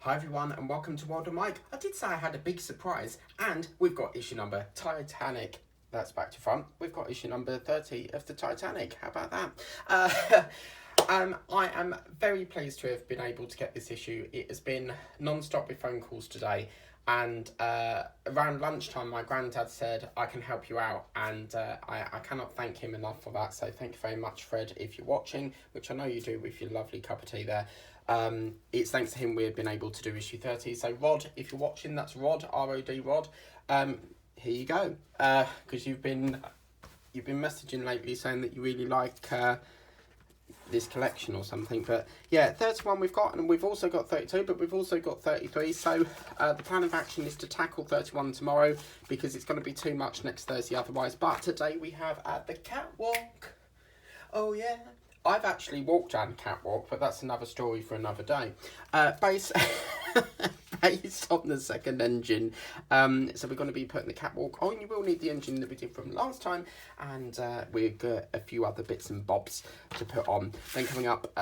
Hi everyone and welcome to World of Mike. I did say I had a big surprise and we've got issue number Titanic. That's back to front. We've got issue number 30 of the Titanic. How about that? I am very pleased to have been able to get this issue. It has been non-stop with phone calls today, and around lunchtime my granddad said I can help you out, and I cannot thank him enough for that. So thank you very much, Fred, if you're watching, which I know you do with your lovely cup of tea there. It's thanks to him we've been able to do issue 30. So Rod, if you're watching, that's Rod, R-O-D, Rod. Here you go, because you've been messaging lately saying that you really like this collection or something. But yeah, 31 we've got, and we've also got 32, but we've also got 33. So the plan of action is to tackle 31 tomorrow, because it's going to be too much next Thursday otherwise. But today we have the Catwalk. Oh yeah, I've actually walked down the Catwalk, but that's another story for another day. Based on the second engine, so we're going to be putting the Catwalk on. You will need the engine that we did from last time, and we've got a few other bits and bobs to put on. Then coming up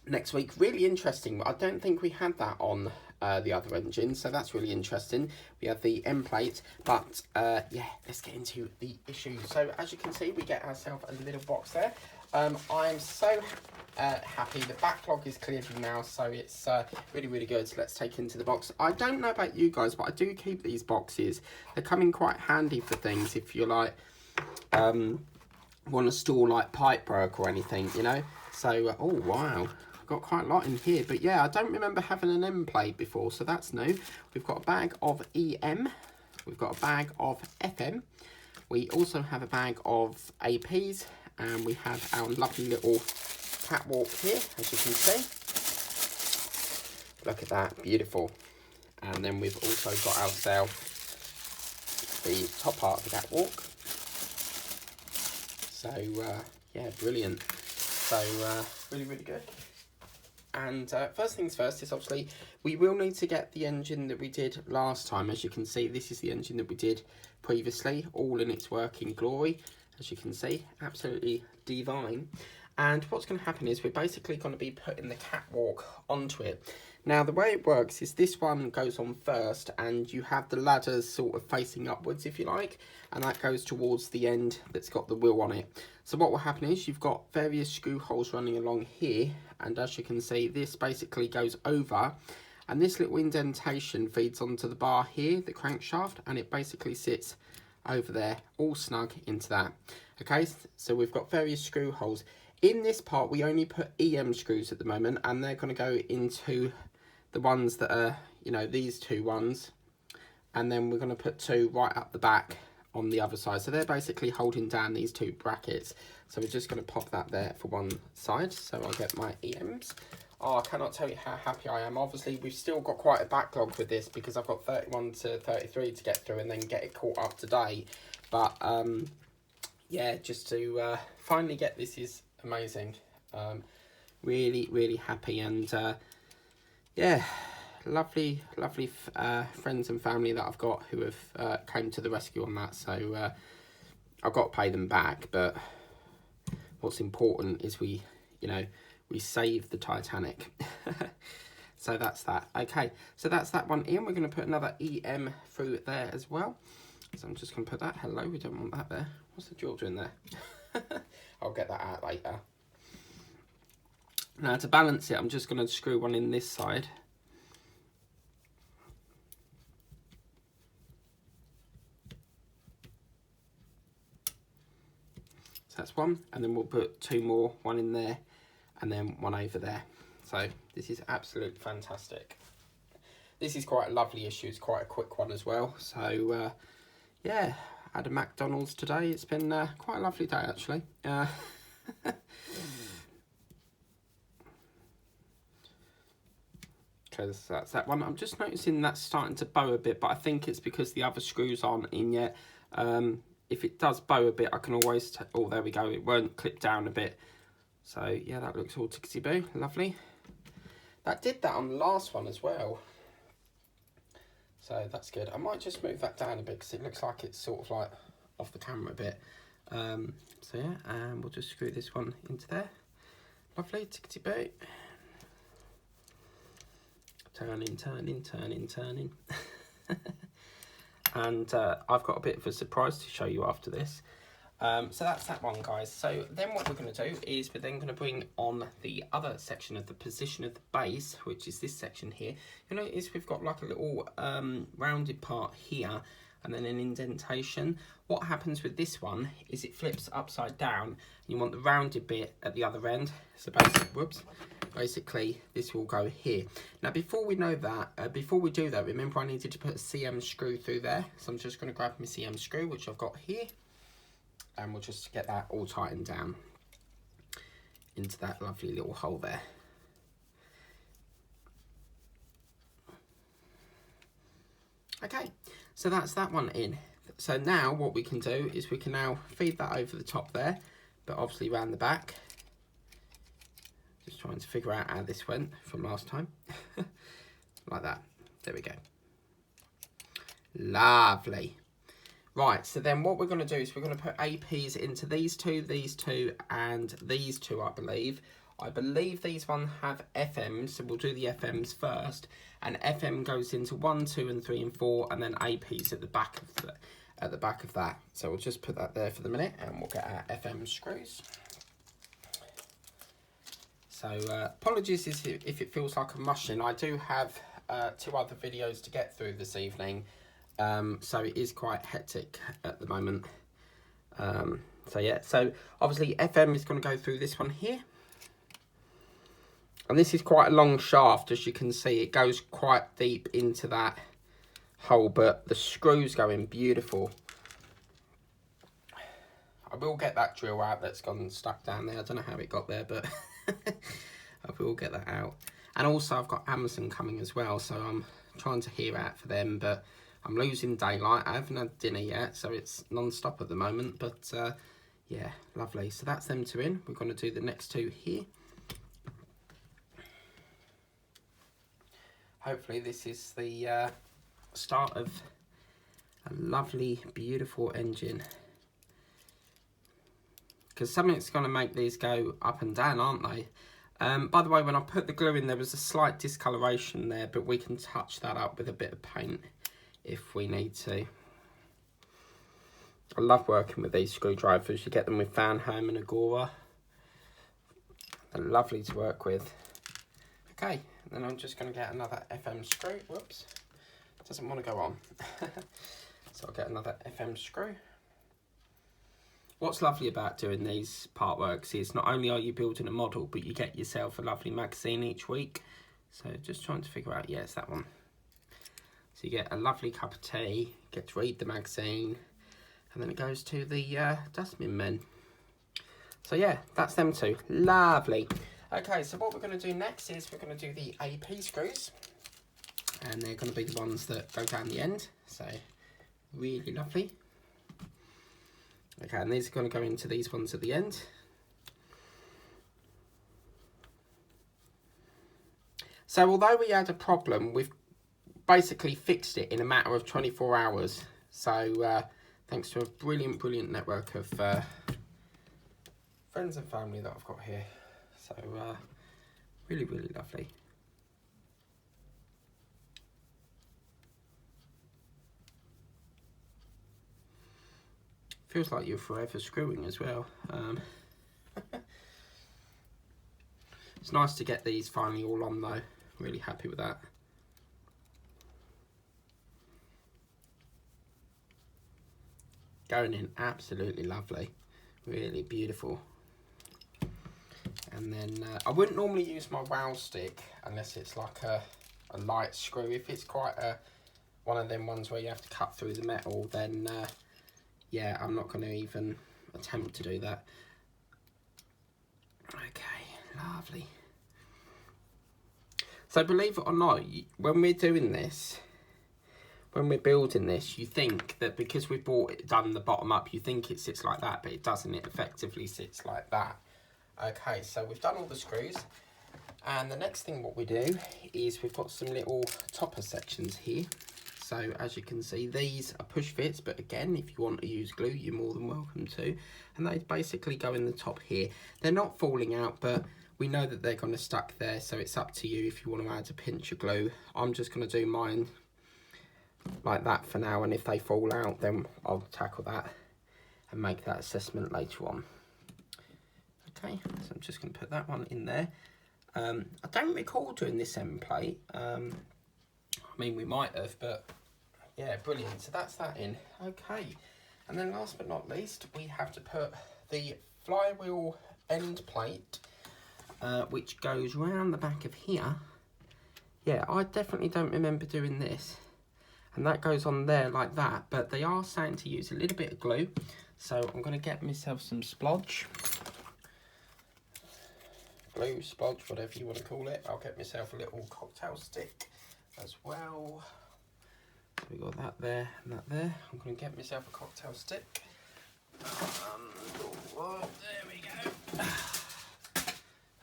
next week, really interesting. I don't think we had that on the other engine, so that's really interesting. We have the end plate, but yeah, let's get into the issue. So as you can see, we get ourselves a little box there. I'm so happy. The backlog is cleared now, so it's really, really good. So let's take into the box. I don't know about you guys, but I do keep these boxes. They come in quite handy for things if you're like want to store like pipe work or anything, you know. So oh wow, I've got quite a lot in here. But yeah, I don't remember having an M plate before, so that's new. We've got a bag of EM. We've got a bag of FM. We also have a bag of APs. And we have our lovely little Catwalk here, as you can see. Look at that, beautiful. And then we've also got ourselves the top part of the Catwalk. So, yeah, brilliant. So, really, really good. And first things first is obviously we will need to get the engine that we did last time. As you can see, this is the engine that we did previously, all in its working glory. As you can see, absolutely divine. And what's going to happen is we're basically going to be putting the Catwalk onto it. Now, the way it works is this one goes on first, and you have the ladders sort of facing upwards, if you like, and that goes towards the end that's got the wheel on it. So what will happen is you've got various screw holes running along here, and as you can see, this basically goes over, and this little indentation feeds onto the bar here, the crankshaft, and it basically sits over there, all snug into that. Okay, so we've got various screw holes. In this part, we only put EM screws at the moment, and they're going to go into the ones that are, you know, these two ones. And then we're going to put two right up the back on the other side. So they're basically holding down these two brackets. So we're just going to pop that there for one side. So I'll get my EMs. Oh, I cannot tell you how happy I am. Obviously, we've still got quite a backlog with this because I've got 31 to 33 to get through and then get it caught up to date. But, yeah, just to finally get this is amazing. Really, really happy. And, yeah, lovely, lovely friends and family that I've got who have came to the rescue on that. So, I've got to pay them back. But what's important is we, you know, we saved the Titanic. So that's that. Okay, so that's that one in. We're going to put another EM through there as well. So I'm just going to put that. Hello, we don't want that there. What's the jewel doing there? I'll get that out later. Now to balance it, I'm just going to screw one in this side. So that's one, and then we'll put two more, one in there, and then one over there. So this is absolutely fantastic. This is quite a lovely issue. It's quite a quick one as well. So yeah, had a McDonald's today. It's been quite a lovely day actually. Okay, so that's that one. I'm just noticing that's starting to bow a bit, but I think it's because the other screws aren't in yet. If it does bow a bit, I can always... oh, there we go. It won't clip down a bit. So, yeah, that looks all tickety-boo. Lovely. That did that on the last one as well. So, that's good. I might just move that down a bit because it looks like it's sort of like off the camera a bit. So, yeah, and we'll just screw this one into there. Lovely, tickety-boo. turning. And I've got a bit of a surprise to show you after this. So that's that one, guys. So then what we're going to do is we're then going to bring on the other section of the position of the base, which is this section here. You'll notice we've got like a little rounded part here and then an indentation. What happens with this one is it flips upside down and you want the rounded bit at the other end. So basically this will go here. Now before we know that, before we do that, remember I needed to put a CM screw through there. So I'm just going to grab my CM screw, which I've got here. And we'll just get that all tightened down into that lovely little hole there. Okay, so that's that one in. So now what we can do is we can now feed that over the top there, but obviously around the back. Just trying to figure out how this went from last time. Like that. There we go. Lovely. Right, so then what we're going to do is we're going to put APs into these two, and these two, I believe. I believe these ones have FMs, so we'll do the FMs first. And FM goes into 1, 2, and 3, and 4, and then APs at the back of that. So we'll just put that there for the minute, and we'll get our FM screws. So apologies if it feels like I'm rushing. I do have 2 other videos to get through this evening. So it is quite hectic at the moment. So yeah, so obviously FM is going to go through this one here. And this is quite a long shaft, as you can see. It goes quite deep into that hole, but the screws go in beautiful. I will get that drill out that's gone stuck down there. I don't know how it got there, but I will get that out. And also I've got Amazon coming as well, so I'm trying to hear out for them, but I'm losing daylight. I haven't had dinner yet, so it's non-stop at the moment. But yeah, lovely. So that's them 2 in. We're going to do the next 2 here. Hopefully this is the start of a lovely, beautiful engine. Because something's going to make these go up and down, aren't they? By the way, when I put the glue in, there was a slight discoloration there, but we can touch that up with a bit of paint if we need to. I love working with these screwdrivers. You get them with Farnham and Agora. They're lovely to work with. Okay, then I'm just going to get another FM screw. Whoops, doesn't want to go on. So I'll get another FM screw. What's lovely about doing these part works is not only are you building a model, but you get yourself a lovely magazine each week. So just trying to figure out, yeah, it's that one. So you get a lovely cup of tea, get to read the magazine, and then it goes to the dustbin men. So yeah, that's them 2. Lovely. Okay, so what we're going to do next is we're going to do the AP screws. And they're going to be the ones that go down the end. So really lovely. Okay, and these are going to go into these ones at the end. So although we had a problem, we've basically fixed it in a matter of 24 hours. So thanks to a brilliant network of friends and family that I've got here. So really lovely. Feels like you're forever screwing as well. It's nice to get these finally all on though. Really happy with that. Going in absolutely lovely. Really beautiful. And then I wouldn't normally use my wow stick unless it's like a light screw. If it's quite one of them ones where you have to cut through the metal, then yeah, I'm not going to even attempt to do that. Okay, lovely. So believe it or not, when we're doing this, when we're building this, you think that because we've done the bottom up, you think it sits like that, but it doesn't. It effectively sits like that. Okay, so we've done all the screws, and the next thing what we do is we've got some little topper sections here. So as you can see, these are push fits, but again, if you want to use glue, you're more than welcome to. And they basically go in the top here. They're not falling out, but we know that they're going to stuck there, so it's up to you if you want to add a pinch of glue. I'm just going to do mine like that for now, and if they fall out, then I'll tackle that and make that assessment later on. Okay, so I'm just going to put that one in there. I don't recall doing this end plate. I mean, we might have, but yeah, brilliant. So that's that in. Okay, and then last but not least, we have to put the flywheel end plate, which goes round the back of here. Yeah, I definitely don't remember doing this. And that goes on there like that, but they are saying to use a little bit of glue. So I'm going to get myself some splodge. Glue, splodge, whatever you want to call it. I'll get myself a little cocktail stick as well. So we got that there and that there. I'm going to get myself a cocktail stick. Oh, there we go.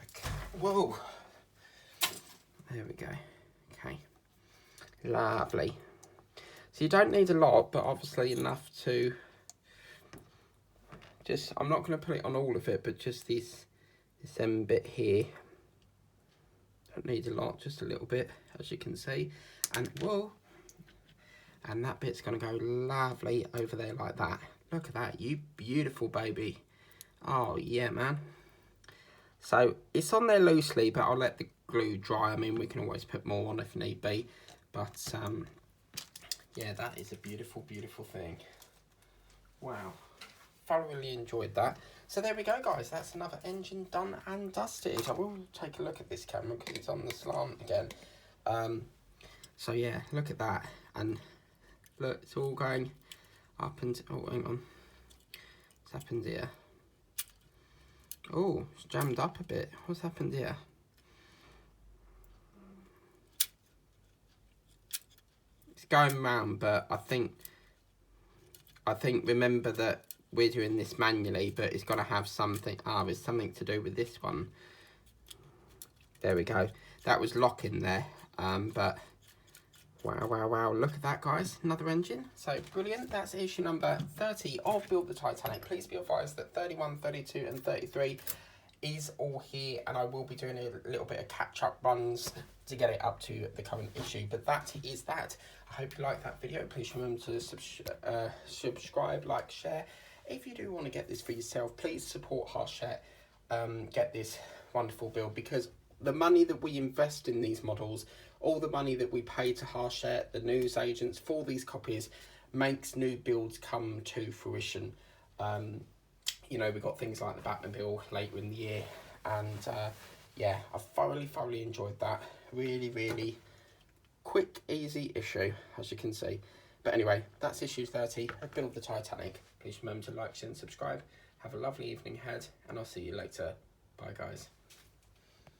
Okay. Whoa. There we go. Okay. Lovely. So you don't need a lot, but obviously enough to just, I'm not going to put it on all of it, but just this end bit here. Don't need a lot, just a little bit, as you can see. And whoa, and that bit's going to go lovely over there like that. Look at that, you beautiful baby. Oh yeah, man. So it's on there loosely, but I'll let the glue dry. I mean, we can always put more on if need be, but yeah, that is a beautiful, beautiful thing. Wow, thoroughly enjoyed that. So there we go, guys. That's another engine done and dusted. I will take a look at this camera because it's on the slant again. So yeah, look at that. And look, it's all going up and, oh, hang on. What's happened here? Oh, it's jammed up a bit. What's happened here? It's going round, but I think remember that we're doing this manually, but it's got to have something. There's something to do with this one. There we go. That was locking there. But wow, wow, wow. Look at that, guys. Another engine. So brilliant. That's issue number 30 of Build the Titanic. Please be advised that 31, 32 and 33 is all here, and I will be doing a little bit of catch-up runs to get it up to the current issue. But that is that. I hope you like that video. Please remember to subscribe, like, share. If you do want to get this for yourself, please support Harshette. Get this wonderful build, because the money that we invest in these models, all the money that we pay to Harshette, the news agents for these copies, makes new builds come to fruition. You know, we've got things like the Batmobile later in the year, and yeah, I thoroughly enjoyed that. Really, really quick, easy issue, as you can see. But anyway, that's issue 30 of Build the Titanic. Please remember to like, share and subscribe. Have a lovely evening ahead, and I'll see you later. Bye, guys.